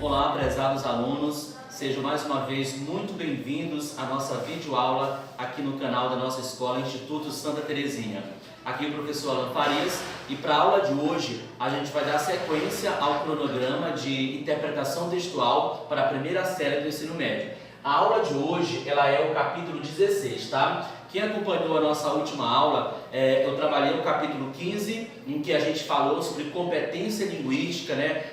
Olá, prezados alunos, sejam mais uma vez muito bem-vindos à nossa videoaula aqui no canal da nossa escola Instituto Santa Terezinha. Aqui o professor Alan Farias e para a aula de hoje a gente vai dar sequência ao cronograma de interpretação textual para a primeira série do ensino médio. A aula de hoje ela é o capítulo 16, tá? Quem acompanhou a nossa última aula, eu trabalhei o capítulo 15, em que a gente falou sobre competência linguística, né?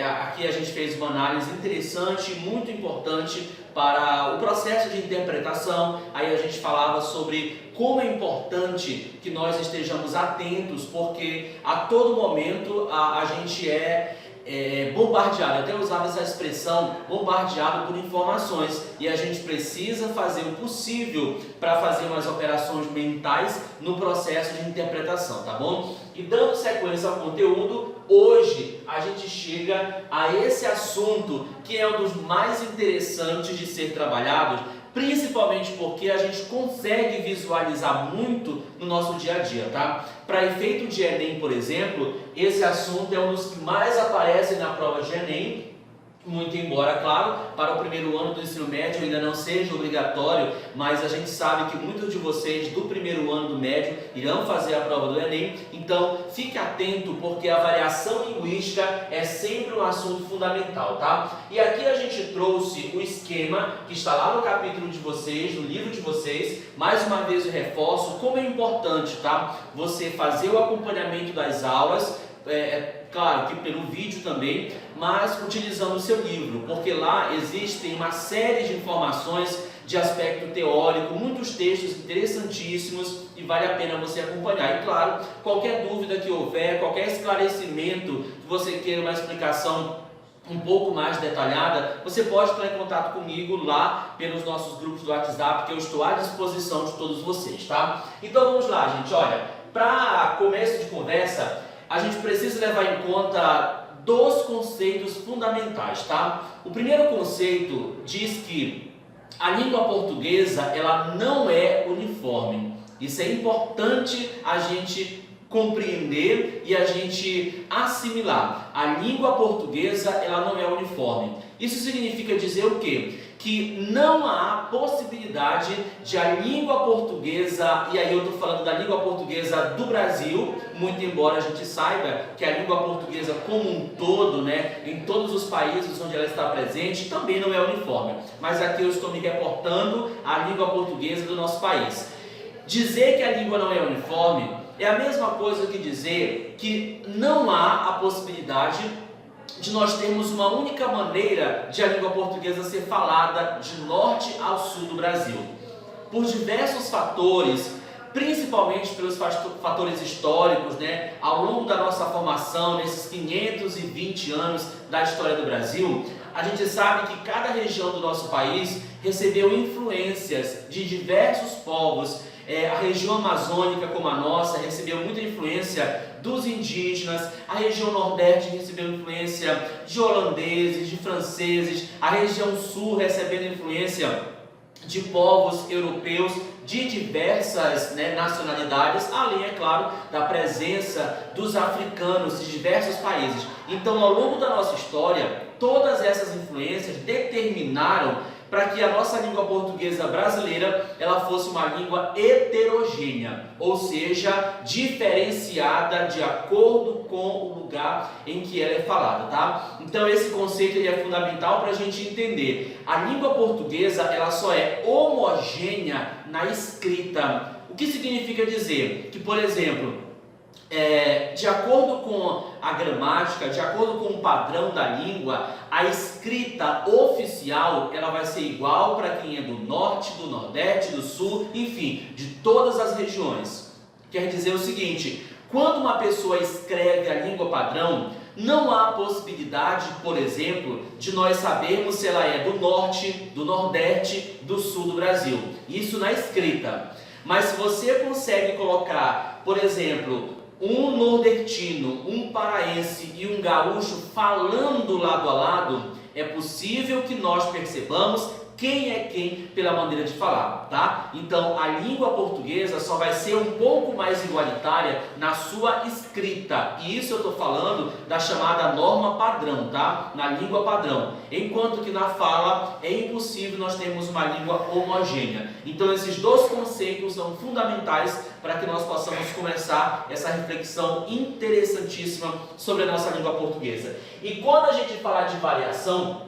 Aqui a gente fez uma análise interessante, muito importante para o processo de interpretação. Aí a gente falava sobre como é importante que nós estejamos atentos, porque a todo momento a gente é bombardeado, eu até usava essa expressão, bombardeado por informações, e a gente precisa fazer o possível para fazer umas operações mentais no processo de interpretação, tá bom? E dando sequência ao conteúdo, hoje a gente chega a esse assunto que é um dos mais interessantes de ser trabalhado, principalmente porque a gente consegue visualizar muito no nosso dia a dia, tá? Para efeito de Enem, por exemplo, esse assunto é um dos que mais aparecem na prova de Enem, muito embora, claro, para o primeiro ano do ensino médio ainda não seja obrigatório, mas a gente sabe que muitos de vocês do primeiro ano do médio irão fazer a prova do Enem, então fique atento porque a variação linguística é sempre um assunto fundamental, tá? E aqui a gente trouxe o esquema que está lá no capítulo de vocês, no livro de vocês. Mais uma vez eu reforço como é importante, tá? Você fazer o acompanhamento das aulas, claro que pelo vídeo também, mas utilizando o seu livro, porque lá existem uma série de informações de aspecto teórico, muitos textos interessantíssimos e vale a pena você acompanhar. E claro, qualquer dúvida que houver, qualquer esclarecimento que você queira uma explicação um pouco mais detalhada, você pode entrar em contato comigo lá pelos nossos grupos do WhatsApp, que eu estou à disposição de todos vocês, tá? Então vamos lá, gente, olha, para começo de conversa, a gente precisa levar em conta dois conceitos fundamentais, tá? O primeiro conceito diz que a língua portuguesa, ela não é uniforme. Isso é importante a gente compreender e a gente assimilar. A língua portuguesa, ela não é uniforme. Isso significa dizer o quê? Que não há possibilidade de a língua portuguesa, e aí eu estou falando da língua portuguesa do Brasil, muito embora a gente saiba que a língua portuguesa como um todo, né, em todos os países onde ela está presente, também não é uniforme. Mas aqui eu estou me reportando à língua portuguesa do nosso país. Dizer que a língua não é uniforme é a mesma coisa que dizer que não há a possibilidade de nós termos uma única maneira de a língua portuguesa ser falada de norte ao sul do Brasil. Por diversos fatores, principalmente pelos fatores históricos, né? Ao longo da nossa formação, nesses 520 anos da história do Brasil, a gente sabe que cada região do nosso país recebeu influências de diversos povos. A região amazônica, como a nossa, recebeu muita influência dos indígenas, a região nordeste recebeu influência de holandeses, de franceses, a região sul recebendo influência de povos europeus de diversas nacionalidades, além, é claro, da presença dos africanos de diversos países. Então, ao longo da nossa história, todas essas influências determinaram para que a nossa língua portuguesa brasileira ela fosse uma língua heterogênea, ou seja, diferenciada de acordo com o lugar em que ela é falada, tá? Então esse conceito ele é fundamental para a gente entender. A língua portuguesa ela só é homogênea na escrita. O que significa dizer? Que, por exemplo, de acordo com a gramática, de acordo com o padrão da língua, a escrita oficial ela vai ser igual para quem é do norte, do nordeste, do sul, enfim, de todas as regiões. Quer dizer o seguinte, quando uma pessoa escreve a língua padrão, não há possibilidade, por exemplo, de nós sabermos se ela é do norte, do nordeste, do sul do Brasil. Isso na escrita. Mas se você consegue colocar, por exemplo, um nordestino, um paraense e um gaúcho falando lado a lado, é possível que nós percebamos quem é quem pela maneira de falar, tá? Então, a língua portuguesa só vai ser um pouco mais igualitária na sua escrita. E isso eu estou falando da chamada norma padrão, tá? Na língua padrão. Enquanto que na fala é impossível nós termos uma língua homogênea. Então, esses dois conceitos são fundamentais para que nós possamos começar essa reflexão interessantíssima sobre a nossa língua portuguesa. E quando a gente falar de variação,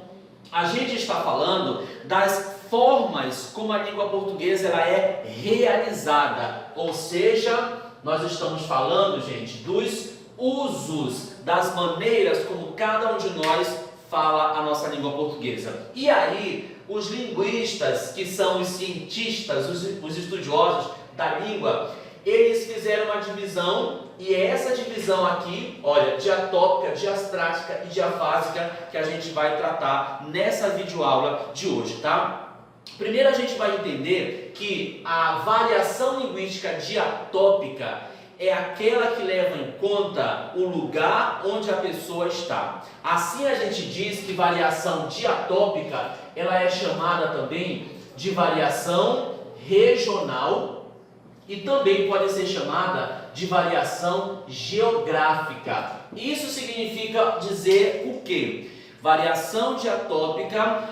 a gente está falando das formas como a língua portuguesa ela é realizada. Ou seja, nós estamos falando, gente, dos usos, das maneiras como cada um de nós fala a nossa língua portuguesa. E aí, os linguistas, que são os cientistas, os estudiosos da língua, eles fizeram uma divisão, e é essa divisão aqui, olha, diatópica, diastrática e diafásica, que a gente vai tratar nessa videoaula de hoje, tá? Primeiro a gente vai entender que a variação linguística diatópica é aquela que leva em conta o lugar onde a pessoa está. Assim a gente diz que variação diatópica, ela é chamada também de variação regional, e também pode ser chamada de variação geográfica. Isso significa dizer o quê? Variação diatópica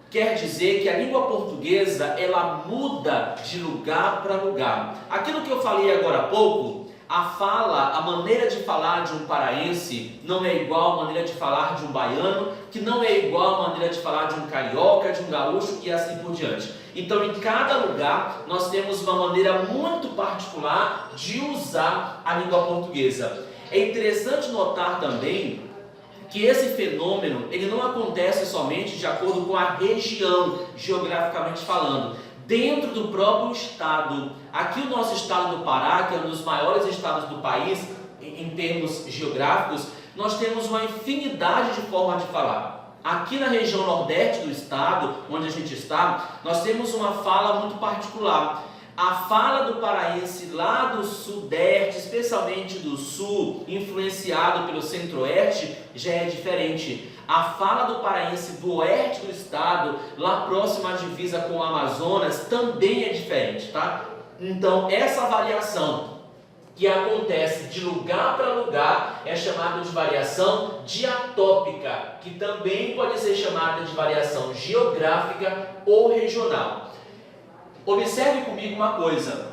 quer dizer que a língua portuguesa ela muda de lugar para lugar. Aquilo que eu falei agora há pouco, a fala, a maneira de falar de um paraense não é igual à maneira de falar de um baiano, que não é igual à maneira de falar de um carioca, de um gaúcho e assim por diante. Então, em cada lugar, nós temos uma maneira muito particular de usar a língua portuguesa. É interessante notar também que esse fenômeno, ele não acontece somente de acordo com a região, geograficamente falando, dentro do próprio estado. Aqui o nosso estado do Pará, que é um dos maiores estados do país, em termos geográficos, nós temos uma infinidade de formas de falar. Aqui na região nordeste do estado, onde a gente está, nós temos uma fala muito particular. A fala do paraense lá do sudeste, especialmente do sul, influenciado pelo centro-oeste, já é diferente. A fala do paraense do oeste do estado, lá próximo à divisa com o Amazonas, também é diferente, tá? Então, essa variação que acontece de lugar para lugar é chamada de variação diatópica, que também pode ser chamada de variação geográfica ou regional. Observe comigo uma coisa,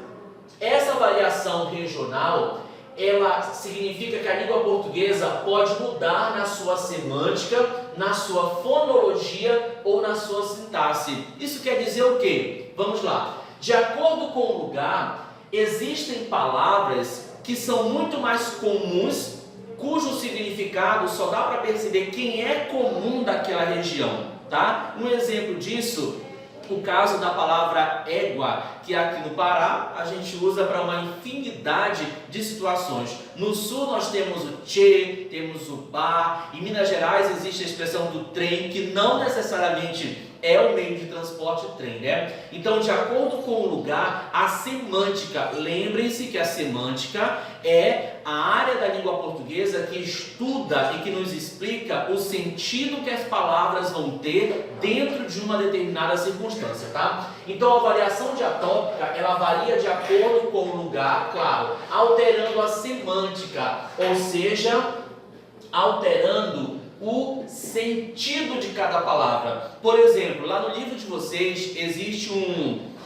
essa variação regional, ela significa que a língua portuguesa pode mudar na sua semântica, na sua fonologia ou na sua sintaxe. Isso quer dizer o quê? Vamos lá. De acordo com o lugar, existem palavras que são muito mais comuns, cujo significado só dá para perceber quem é comum daquela região, tá? Um exemplo disso, o caso da palavra égua, que aqui no Pará a gente usa para uma infinidade de situações. No sul nós temos o tchê, temos o bar, em Minas Gerais existe a expressão do trem, que não necessariamente é o meio de transporte trem, né? Então, de acordo com o lugar, a semântica, lembrem-se que a semântica é a área da língua portuguesa que estuda e que nos explica o sentido que as palavras vão ter dentro de uma determinada circunstância, tá? Então, a variação diatópica, ela varia de acordo com o lugar, claro, alterando a semântica, ou seja, alterando o sentido de cada palavra. Por exemplo, lá no livro de vocês existe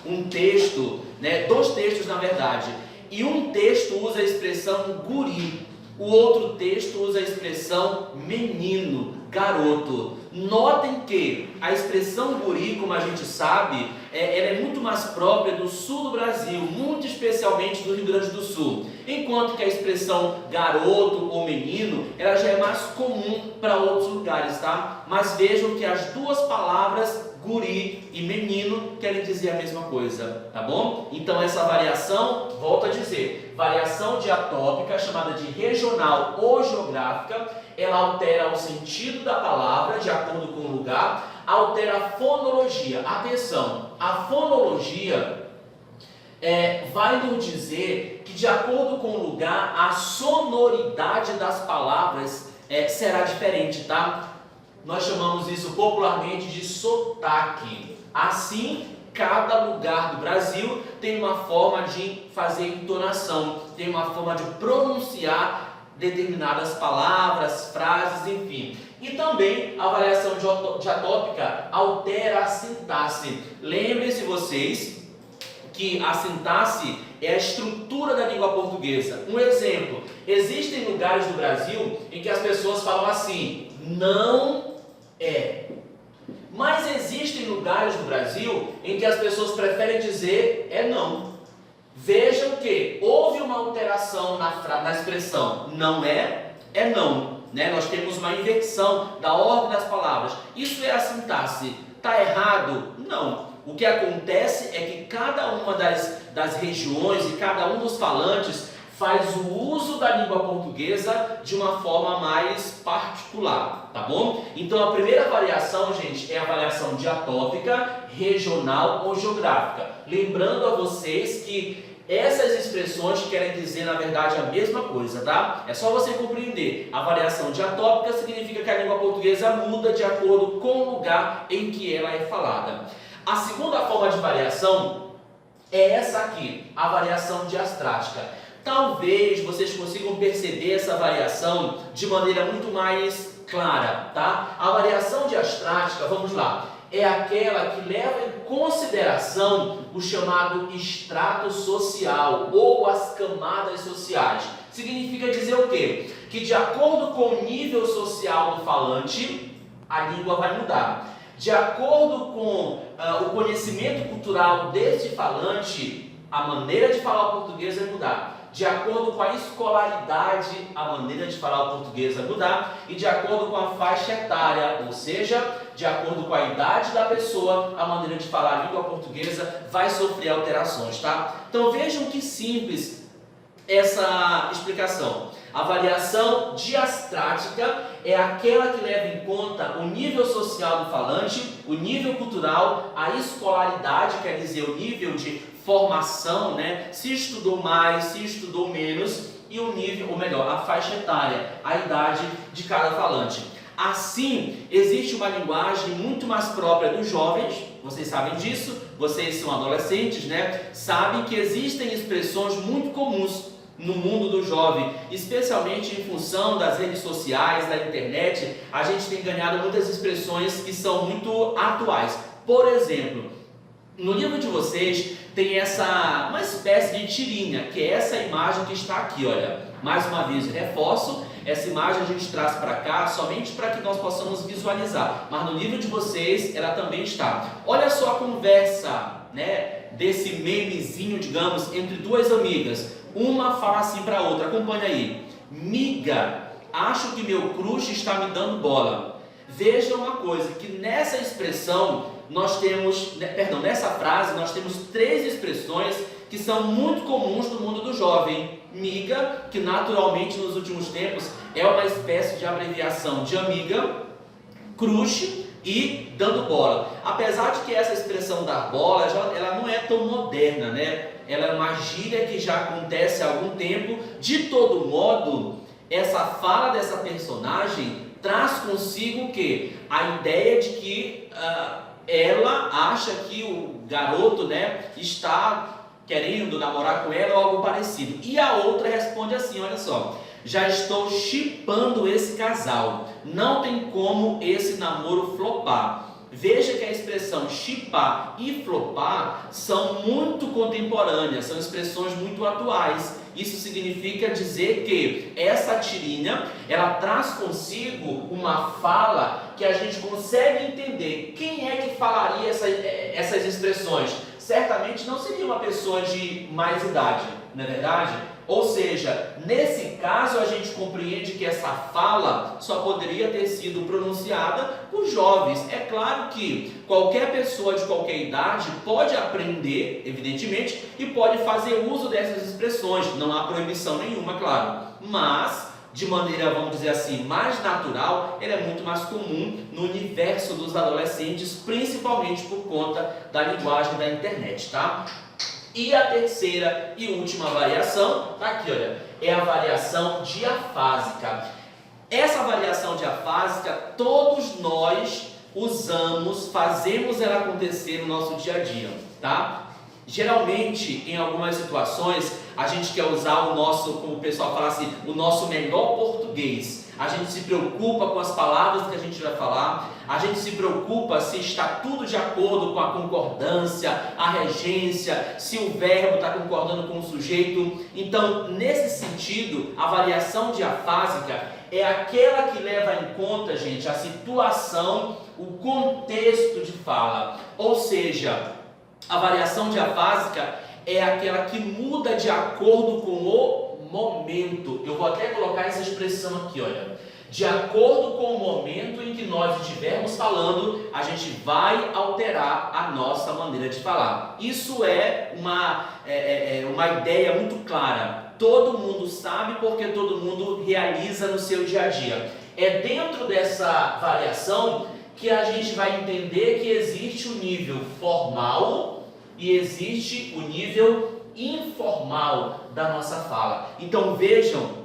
um texto, né, dois textos na verdade, e um texto usa a expressão guri, o outro texto usa a expressão menino, garoto. Notem que a expressão guri, como a gente sabe, ela é muito mais própria do sul do Brasil, muito especialmente do Rio Grande do Sul. Enquanto que a expressão garoto ou menino, ela já é mais comum para outros lugares, tá? Mas vejam que as duas palavras, guri e menino, querem dizer a mesma coisa, tá bom? Então essa variação, volto a dizer, variação diatópica, chamada de regional ou geográfica, ela altera o sentido da palavra de acordo com o lugar, altera a fonologia. Atenção, a fonologia vai nos dizer que de acordo com o lugar, a sonoridade das palavras será diferente, tá? Nós chamamos isso popularmente de sotaque. Assim, cada lugar do Brasil tem uma forma de fazer entonação, tem uma forma de pronunciar determinadas palavras, frases, enfim. E também a variação diatópica altera a sintaxe. Lembrem-se vocês que a sintaxe é a estrutura da língua portuguesa. Um exemplo, existem lugares do Brasil em que as pessoas falam assim, não é. Mas existem lugares do Brasil em que as pessoas preferem dizer é não. Vejam que houve uma alteração na expressão não é não. Né? Nós temos uma inversão da ordem das palavras. Isso é a sintaxe. Está errado? Não. O que acontece é que cada uma das regiões e cada um dos falantes faz o uso da língua portuguesa de uma forma mais particular, tá bom? Então a primeira variação, gente, é a variação diatópica, regional ou geográfica. Lembrando a vocês que essas expressões querem dizer, na verdade, a mesma coisa, tá? É só você compreender. A variação diatópica significa que a língua portuguesa muda de acordo com o lugar em que ela é falada. A segunda forma de variação é essa aqui, a variação diastrática. Talvez vocês consigam perceber essa variação de maneira muito mais clara, tá? A variação diastrática, vamos lá, é aquela que leva em consideração o chamado estrato social ou as camadas sociais. Significa dizer o quê? Que de acordo com o nível social do falante, a língua vai mudar. De acordo com o conhecimento cultural desse falante, a maneira de falar o português vai mudar. De acordo com a escolaridade, a maneira de falar o português vai mudar. E de acordo com a faixa etária, ou seja, de acordo com a idade da pessoa, a maneira de falar a língua portuguesa vai sofrer alterações, tá? Então vejam que simples essa explicação. A variação diastrática é aquela que leva em conta o nível social do falante, o nível cultural, a escolaridade, quer dizer, o nível de formação, né? Se estudou mais, se estudou menos, e o nível, ou melhor, a faixa etária, a idade de cada falante. Assim, existe uma linguagem muito mais própria dos jovens, vocês sabem disso, vocês são adolescentes, né? Sabem que existem expressões muito comuns no mundo do jovem, especialmente em função das redes sociais, da internet. A gente tem ganhado muitas expressões que são muito atuais. Por exemplo, no livro de vocês tem uma espécie de tirinha, que é essa imagem que está aqui, olha. Mais uma vez, reforço, essa imagem a gente traz para cá somente para que nós possamos visualizar. Mas no livro de vocês ela também está. Olha só a conversa, né, desse memezinho, digamos, entre duas amigas. Uma fala assim para a outra, acompanha aí. Miga, acho que meu crush está me dando bola. Veja uma coisa, que nessa expressão nós temos, nessa frase nós temos três expressões que são muito comuns no mundo do jovem. Miga, que naturalmente nos últimos tempos é uma espécie de abreviação de amiga, crush e dando bola. Apesar de que essa expressão dar bola, ela não é tão moderna, né? Ela é uma gíria que já acontece há algum tempo. De todo modo, essa fala dessa personagem traz consigo o quê? A ideia de que ela acha que o garoto, né, está querendo namorar com ela ou algo parecido. E a outra responde assim, olha só. Já estou shippando esse casal. Não tem como esse namoro flopar. Veja que a expressão shippar e flopar são muito contemporâneas, são expressões muito atuais. Isso significa dizer que essa tirinha, ela traz consigo uma fala que a gente consegue entender. Quem é que falaria essas expressões? Certamente não seria uma pessoa de mais idade, não é verdade? Ou seja, nesse caso a gente compreende que essa fala só poderia ter sido pronunciada por jovens. É claro que qualquer pessoa de qualquer idade pode aprender, evidentemente, e pode fazer uso dessas expressões. Não há proibição nenhuma, claro. Mas, de maneira, vamos dizer assim, mais natural, ela é muito mais comum no universo dos adolescentes, principalmente por conta da linguagem da internet, tá? E a terceira e última variação, tá aqui, olha, é a variação diafásica. Essa variação diafásica, todos nós usamos, fazemos ela acontecer no nosso dia a dia, tá? Geralmente, em algumas situações, a gente quer usar o nosso, como o pessoal fala assim, o nosso melhor português. A gente se preocupa com as palavras que a gente vai falar, a gente se preocupa se está tudo de acordo com a concordância, a regência, se o verbo está concordando com o sujeito. Então, nesse sentido, a variação diafásica é aquela que leva em conta, gente, a situação, o contexto de fala. Ou seja, a variação diafásica é aquela que muda de acordo com o momento. Eu vou até colocar essa expressão aqui, olha. De acordo com o momento em que nós estivermos falando, a gente vai alterar a nossa maneira de falar. Isso é uma ideia muito clara. Todo mundo sabe porque todo mundo realiza no seu dia a dia. É dentro dessa variação que a gente vai entender que existe o nível formal e existe o nível informal da nossa fala. Então vejam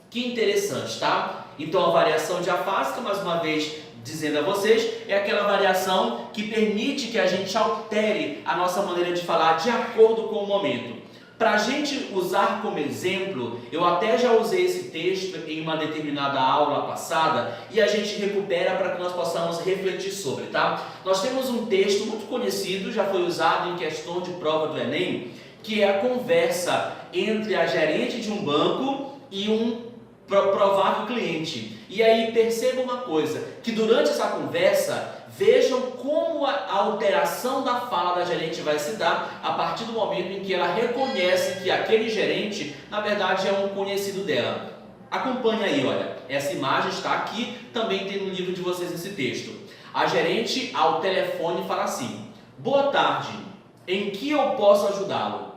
que interessante, tá? Então a variação diafásica, mais uma vez dizendo a vocês, é aquela variação que permite que a gente altere a nossa maneira de falar de acordo com o momento. Para a gente usar como exemplo, eu até já usei esse texto em uma determinada aula passada e a gente recupera para que nós possamos refletir sobre, tá? Nós temos um texto muito conhecido, já foi usado em questão de prova do Enem, que é a conversa entre a gerente de um banco e um provável cliente. E aí perceba uma coisa, que durante essa conversa, vejam como a alteração da fala da gerente vai se dar a partir do momento em que ela reconhece que aquele gerente, na verdade, é um conhecido dela. Acompanhe aí, olha, essa imagem está aqui, também tem no livro de vocês esse texto. A gerente ao telefone fala assim: boa tarde, em que eu posso ajudá-lo?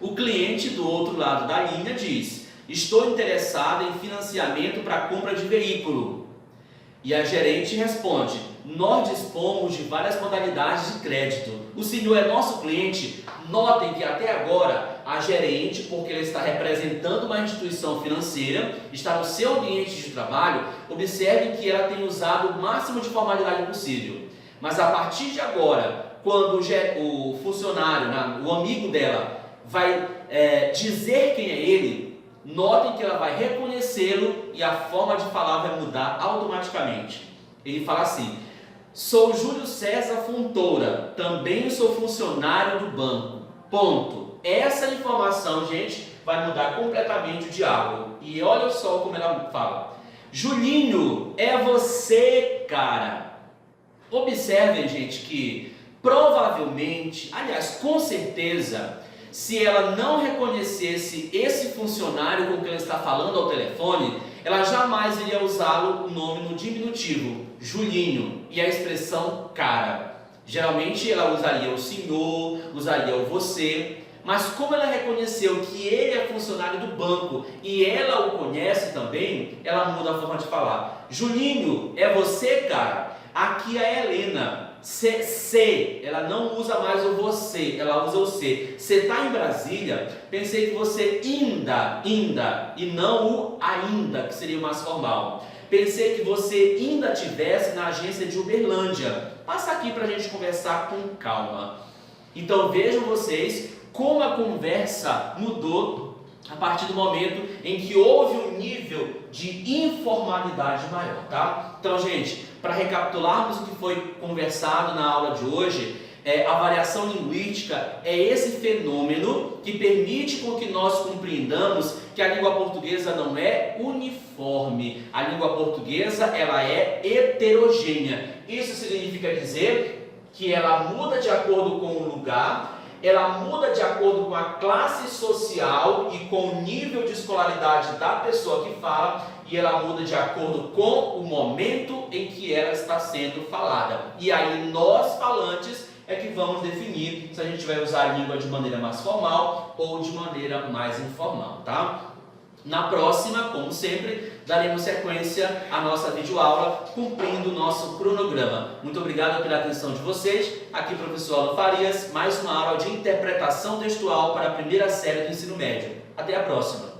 O cliente do outro lado da linha diz: estou interessado em financiamento para compra de veículo. E a gerente responde: nós dispomos de várias modalidades de crédito. O senhor é nosso cliente? Notem que até agora a gerente, porque ela está representando uma instituição financeira, está no seu ambiente de trabalho, observe que ela tem usado o máximo de formalidade possível. Mas a partir de agora, quando o funcionário, o amigo dela, vai dizer quem é ele, notem que ela vai reconhecê-lo e a forma de falar vai mudar automaticamente. Ele fala assim: sou Júlio César Fontoura, também sou funcionário do banco. Ponto. Essa informação, gente, vai mudar completamente o diálogo. E olha só como ela fala: Julinho, é você, cara. Observem, gente, que provavelmente, aliás, com certeza, se ela não reconhecesse esse funcionário com quem ela está falando ao telefone, ela jamais iria usá-lo o nome no diminutivo, Julinho, e a expressão cara. Geralmente ela usaria o senhor, usaria o você, mas como ela reconheceu que ele é funcionário do banco e ela o conhece também, ela muda a forma de falar. Julinho, é você, cara? Aqui é a Helena. Ela não usa mais o você, ela usa o você. Você está em Brasília? Pensei que você inda, e não o ainda, que seria mais formal. Pensei que você ainda estivesse na agência de Uberlândia. Passa aqui para a gente conversar com calma. Então vejam vocês como a conversa mudou a partir do momento em que houve um nível de informalidade maior, tá? Então, gente, para recapitularmos o que foi conversado na aula de hoje, a variação linguística é esse fenômeno que permite com que nós compreendamos que a língua portuguesa não é uniforme. A língua portuguesa, ela é heterogênea. Isso significa dizer que ela muda de acordo com o lugar, ela muda de acordo com a classe social e com o nível de escolaridade da pessoa que fala, e ela muda de acordo com o momento em que ela está sendo falada. E aí nós, falantes, é que vamos definir se a gente vai usar a língua de maneira mais formal ou de maneira mais informal, tá? Na próxima, como sempre, daremos sequência à nossa videoaula, cumprindo o nosso cronograma. Muito obrigado pela atenção de vocês. Aqui, professor Alan Farias, mais uma aula de interpretação textual para a primeira série do ensino médio. Até a próxima!